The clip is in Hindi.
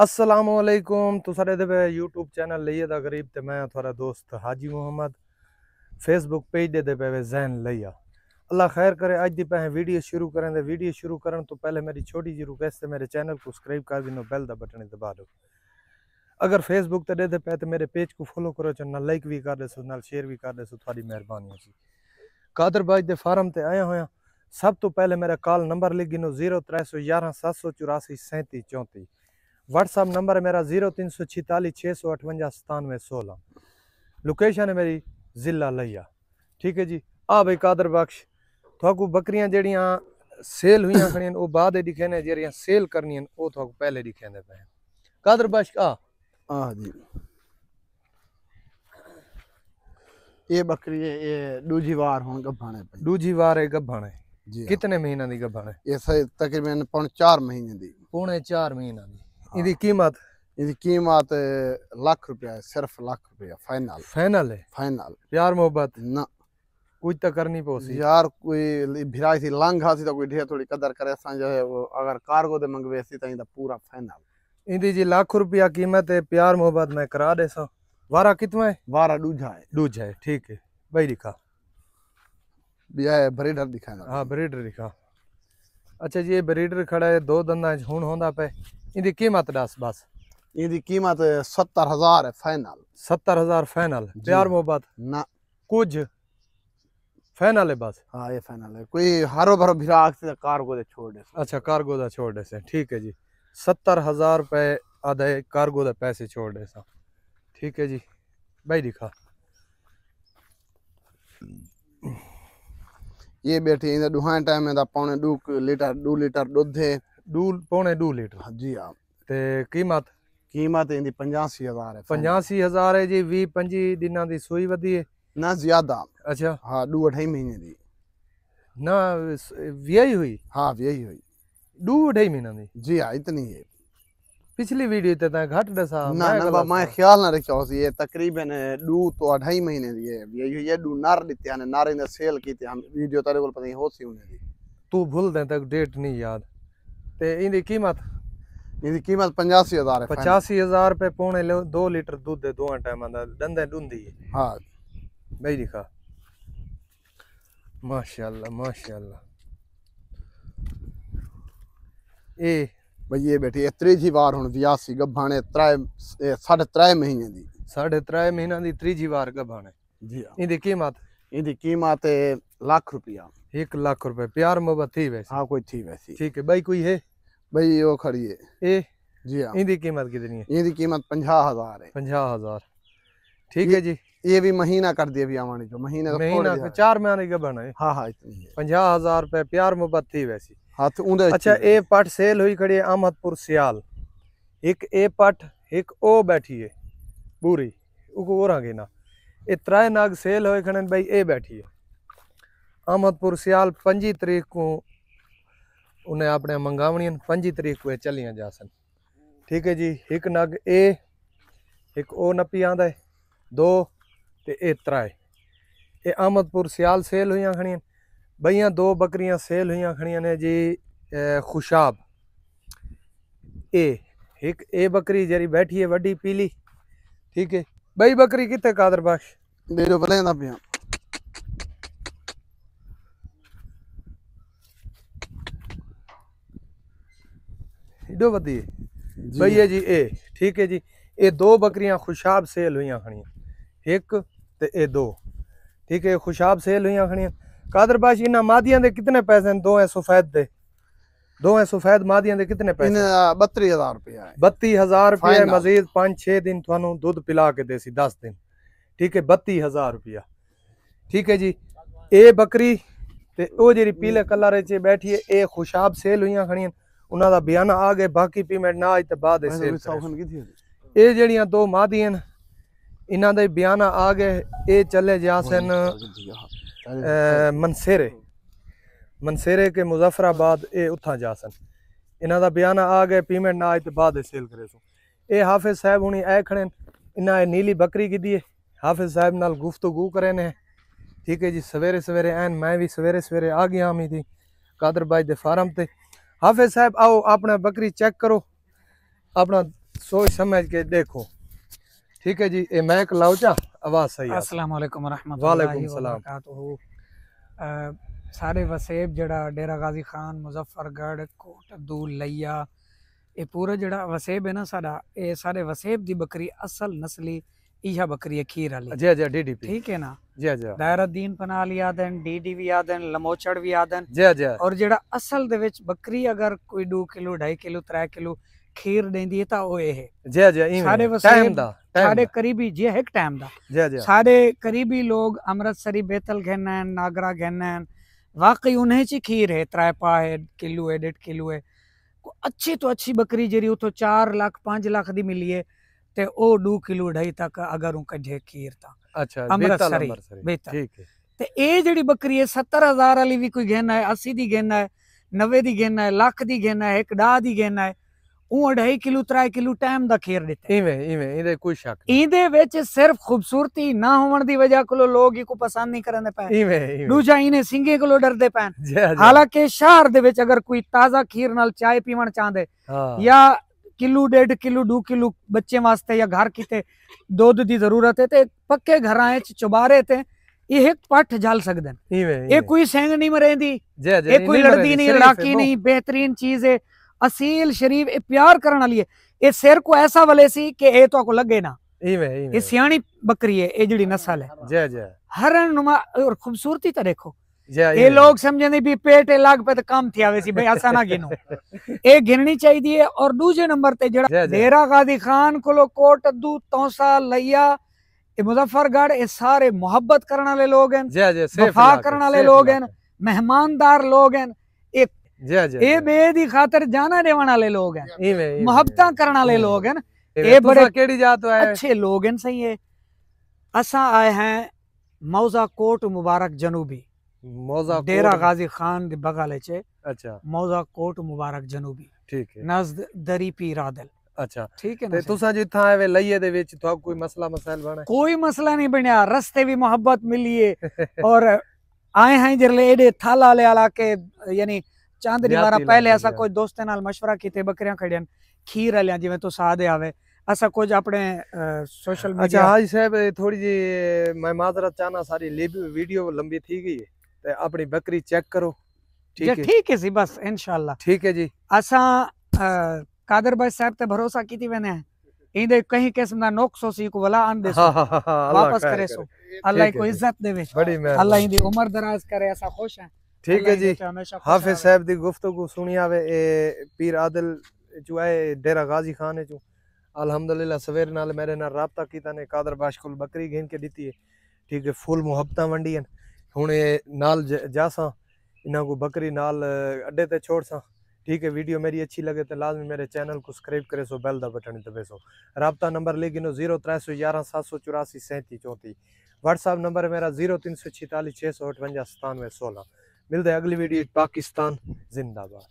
असलामुअलैकुम। तो सारे दे यूट्यूब चैनल लइए दा गरीब ते मैं थोड़ा दोस्त हाजी मोहम्मद फेसबुक पेज दे पे जैन लिया। अल्लाह खैर करे। अज दी पे वीडियो शुरू करें। वीडियो शुरू करने तो पहले मेरी छोटी जी रिक्वेस्ट है, मेरे चैनल को सब्सक्राइब कर दिनो, बेल दा बटन दबा दो। अगर फेसबुक ते दे पे तो मेरे पेज को फॉलो करो, ना लाइक भी कर देसो, ना शेयर भी कर देसो, थोड़ी मेहरबानी होगी। कादर बाज दे फार्म ते आया होया। सब तो पहले मेरा कॉल नंबर लिख गिनो 0311 784 37 34। व्हाट्सअप नंबर है मेरा 0346 658 97 16। लोकेशन है मेरी जिला लिया। ठीक है जी। आ भाई कादर बख्श थोकू बकरियां जड़ियां सेल हुई खड़ियां वो बाद दिखे ने, जड़ियां सेल करनी वो थोकू पहले दिखे पे। कादर बख्श आ जी ये बकरी है, ये दूजी बार हुन गभाने पे। दूजी बार है गभाने जी। कितने महीना दी गभाने? ये सही तकरीबन 4 महीने दी। पौने 4 महीना दी। इदी कीमत? इदी कीमत लाख रुपया है, सिर्फ लाख रुपया फाइनल। फाइनल है? फाइनल। प्यार मोहब्बत ना कुछ तो करनी पोसी यार, कोई भिराई थी लांघा सी तो कोई ढेर थोड़ी कदर करे सा जो है वो, अगर कार्गो दे मंगवे सी तो पूरा फाइनल। इंदी जी लाख रुपया कीमत है। प्यार मोहब्बत मैं करा दे सा। वारा कितना है? वारा दूजा है। दूजा है। ठीक है भाई दिखा बिया है ब्रीडर दिखाना। हाँ ब्रीडर दिखा। अच्छा जी ये ब्रीडर खड़ा है, दो दंदा हुन होंदा पे। इंदी कीमत दस बस। इंदी कीमत 70,000 है फाइनल। 70,000 फाइनल। प्यार मोहब्बत ना कुछ फाइनल है बस। हाँ ये फाइनल है। कोई हरो भरो भिराग से कार्गो दे छोड़ दे। अच्छा कार्गो दा छोड़ दे से। ठीक है जी। 70,000 रुपए आधे कार्गो दे पैसे छोड़ दे सा। ठीक है जी भाई दिखा। ये बैठी इंदा दुहान टाइम में दा पौने 2 लीटर दूध है। पौने 2 लीटर। जी हाँ। ते कीमत इंदी 85,000 है। 85,000 है जी। 20-25 दिना दी सूई वधी है ना ज्यादा। अच्छा हाँ 2-2.5 महीने दी ना यही हुई। हाँ यही हुई 2-2.5 महीना दी। जी हाँ इतनी है। पिछली वीडियो ते ता घट दसा ना ना मैं ख्याल ना रखा हो। ये तकरीबन 2 तो 2.5 महीने दी है। ये 2 नर दिते हैं, नर ने सेल की थी। हम वीडियो तारे को पता नहीं हो सी उन्हें दी। तू भूल दे तक डेट नहीं याद। ते इंदी कीमत? इंदी कीमत 85,000 है। 85,000 रुपए पौने 2 लीटर दूध दे दो टाइम दा दंदे डुंदी है। हाँ भाई दिखा माशाल्लाह माशाल्लाह। ए भाई ये बैठी है त्रीजी बार हुन 82 गभाने 3.5 महीने दी। 3.5 महीना दी त्रीजी बार गभाने। जी हां। इंदी कीमत? इंदी कीमत लाख रुपया। 1 लाख रुपए। प्यार मोहब्बत थी वैसे? हाँ कोई थी वैसी। ठीक है भाई कोई है? भाई वो खड़ी है। ए जी हां। इंदी कीमत कितनी है? इंदी कीमत 50,000 है। 50,000। ठीक है जी। ये भी महीना कर दिया भी आवानी जो महीने महीना 4 महीने का बना है। हाँ हाँ इतनी है। 50,000 रुपए। प्यार मोहब्बत थी वैसी। हाथ उंदे। अच्छा ए पट सेल हुई खड़ी है अहमदपुर सियाल। एक ए पट एक ओ बैठी है पूरी उको ओरांगे ना। ए 3 नाग सेल होए खड़े भाई। ए बैठी है अहमदपुर सियाल। 25 तरीक को उन्हें अपने मंगावनी 25 तरीक को चलियां जा सन। ठीक है जी। एक नग ए एक ओ नपी आंदा है 2 ते ए 3 ये अहमदपुर सियाल सेल हुई खड़ियां भैया। 2 बकरियां सेल हुई खड़ियां ने जी। खुशाब एक ए बकरी जरी बैठी है वड्डी पीली। ठीक है भाई बकरी कितने कादर बख्श? दे दो भले ना पिया। इडो वदी है भाई ये जी ए। ठीक है जी। ये 2 बकरियां खुशाब सेल हुई खड़ियां एक ते ए 2। ठीक है खुशाब सेल हुई खड़ियां। कादर बाश इन्हां मादियां दे कितने पैसे? 2 सफेद दे 2 सफेद मादियां दे कितने पैसे? 32,000 रुपया है। 32,000 रुपया। मजीद 5-6 दिन थानू दूध पिला के देसी 10 दिन। ठीक है 32,000 रुपया। ठीक है जी। ए बकरी ते ओ जेरी पीले कलर च बैठी है ए खुशाब सेल हुई खड़ियां। उन्हां दा बयाना आ गए। बाकी पेमेंट ना आई ते बाद सेल। ए जेड़ियां 2 मादियां इन्हां दे बयाना आ गए। ए चले जासन मनसेरे के मुजफ्फराबाद। ए उथा जासन। इन्हां दा बयाना आ गए। पेमेंट ना आई ते बाद सेल करे सो। ए हाफिज साहब हुनी ए खड़े इन्हां नीली बकरी की दी है। हाफिज साहब नाल गुफ्तगू करे ने। ठीक है जी। सवेरे सवेरे एन मैं भी सवेरे सवेरे आ गया हमी थी कादर बाई दे फार्म ते। हाफिज साहब आओ अपना बकरी चेक करो, अपना सोच समझ के देखो। ठीक है जी, ए मैक लाओ चा आवाज सही है। अस्सलाम वालेकुम वालेकुम रहमतुल्लाहि व सलाम। बरकातुहू। सारे वसेब जड़ा डेरा गाजी खान मुजफ्फरगढ़ कोट दूल लैया ये पूरा जड़ा वसेब है ना साडा, ये सारे वसेब दी बकरी असल नस्ली इहा बकरी है खीर वाली। जी जी डीडीपी। ठीक है ना। जी जी दायरुद्दीन पनाल यादन, डीडी भी यादन, लमोचड़ भी यादन। जी जी। और जड़ा असल दे विच बकरी अगर कोई 2 किलो 2.5 किलो 3 किलो खीर देंदी है ता ओए है। जी जी सारे वसेब सारे करीबी जी एक टाइम दा जी जी सारे करीबी लोग अमृतसरी बेतल घेना है, नागरा घेना है, वाकई उन्हें ची खीर है 3 पा है किलो है 1.5 किलो है। अच्छी तो अच्छी बकरी जेरी उतो 4 लाख 5 लाख दी मिली है ते ओ 2 किलो 2.5 तक अगर उन कढे खीर ता। अच्छा अमृतसरी बेतल। ठीक है। ते ए जेड़ी बकरी है 70,000 वाली भी कोई घेना है, 80 दी घेना है, 90 दी घेना है, लाख दी घेना है, 1.5 दी घेना है, ਉਹ 2.5 किलो 3 किलो टाइम ਦਾ ਖੀਰ ਦਿੱਤਾ ਇਵੇਂ ਇਹਦੇ ਕੋਈ ਸ਼ੱਕ ਨਹੀਂ। ਇਹਦੇ ਵਿੱਚ ਸਿਰਫ ਖੂਬਸੂਰਤੀ ਨਾ ਹੋਣ ਦੀ ਵਜ੍ਹਾ ਕੋਲੋਂ ਲੋਕ ਹੀ ਕੋ ਪਸੰਦ ਨਹੀਂ ਕਰਦੇ ਪਏ। ਇਵੇਂ ਦੂਜਾ ਇਹਨੇ ਸਿੰਗੇ ਕੋਲੋਂ ਡਰਦੇ ਪੈਣ। ਹਾਲਾਂਕਿ ਸ਼ਹਿਰ ਦੇ ਵਿੱਚ ਅਗਰ ਕੋਈ ਤਾਜ਼ਾ ਖੀਰ ਨਾਲ ਚਾय ਪੀਵਣ ਚਾਹੁੰਦੇ ਜਾਂ ਕਿਲੋ 1.5 ਕਿਲੋ 2 ਕਿਲੋ ਬੱਚੇ ਵਾਸਤੇ ਜਾਂ ਘਰ ਕਿਤੇ ਦੁੱਧ ਦੀ ਜ਼ਰੂਰਤ ਹੈ ਤੇ ਪੱਕੇ ਘਰਾਂ ਵਿੱਚ ਚੁਬਾਰੇ ਤੇ ਇਹ ਇੱਕ ਪੱਠ ਜਲ ਸਕਦੇ ਨੇ। ਇਹ ਕੋਈ ਸਿੰਗ ਨਹੀਂ ਮਰੇਂਦੀ, ਇਹ ਕੋਈ ਲੜਦੀ ਨਹੀਂ, ਲੜਾਕੀ नहीं, बेहतरीन चीज है, असील शरीफ प्यार करने वाली है। ये सिर को ऐसा वाले सी कि ए तो को लगे ना। ये सियाणी बकरी है, ये जड़ी नस्ल है। जय जय। हरन नुमा और खूबसूरती तो देखो। ये लोग समझे भी पेट लाग पे तो काम थी आवे सी भाई ऐसा ना गिनो। ये गिननी चाहिए। और दूसरे नंबर ते जड़ा डेरा गाजी खान कोलो कोट अद्दू तौसा लैया ये मुजफ्फरगढ़ ये सारे मोहब्बत करने वाले लोग हैं, वफा करने वाले लोग हैं, मेहमानदार लोग हैं। ये बेदी खातर जाना देवन वाले लोग हैं, मोहब्बत करने वाले लोग हैं। ये बड़े केड़ी जात है, अच्छे लोग हैं। सही है। असा आए हैं मौजा कोट मुबारक जनूबी, मौजा डेरा गाजी खान दे बगल च। अच्छा मौजा कोट मुबारक जनूबी। ठीक है। नज़द दरी पीर आदल। अच्छा ठीक है ना। तुसा जिथा आए वे लइये दे विच तो कोई मसला मसाइल बना? कोई मसला नहीं बनया, रस्ते भी मोहब्बत मिली है। और आए हैं जरले एडे थाला ले आला के यानी चांदनी वारा पहले ऐसा कोई दोस्ते नाल मशवरा कीते बकरियां खड़ियां खीर वालियां जिवें तो सादे आवे ऐसा कुछ अपने सोशल मीडिया। अच्छा हाजी साहब थोड़ी जी मैं माजरत चाहना, सारी वीडियो लंबी थी गई है ते अपनी बकरी चेक करो। ठीक है जी, बस इंशाल्लाह ठीक है जी। असा कादर भाई साहब ते भरोसा कीती वने हैं इंदे कहीं किस्म दा नुक्स सी को वला आन दे सो वापस करे सो अल्लाह को इज्जत देवे, अल्लाह इंदी उम्र दराज करे। ऐसा खुश है। ठीक है जी। हाफिज साहब दी गुफ्तगू सुनी आवे ए पीर आदिल जो है डेरा गाजी खान है जो अल्हम्दुलिल्लाह सवेर नाल मेरे नाल राबता कीता ने कादर बाश कोल बकरी घेन के दीती है। ठीक है। फुल मुहब्बतां वंडी हैं। हुण नाल जासा इन्हां को बकरी नाल अड्डे ते छोड़सा। ठीक है। वीडियो मेरी अच्छी लगे तो लाजमी मेरे चैनल को सब्सक्राइब करे सो, बेल दा बटन दबे सो। राबता नंबर लिख गिनो 0311 784 37 34। व्हाट्सएप नंबर मेरा 0346 658 97 16। मिलते हैं अगली वीडियो। पाकिस्तान जिंदाबाद।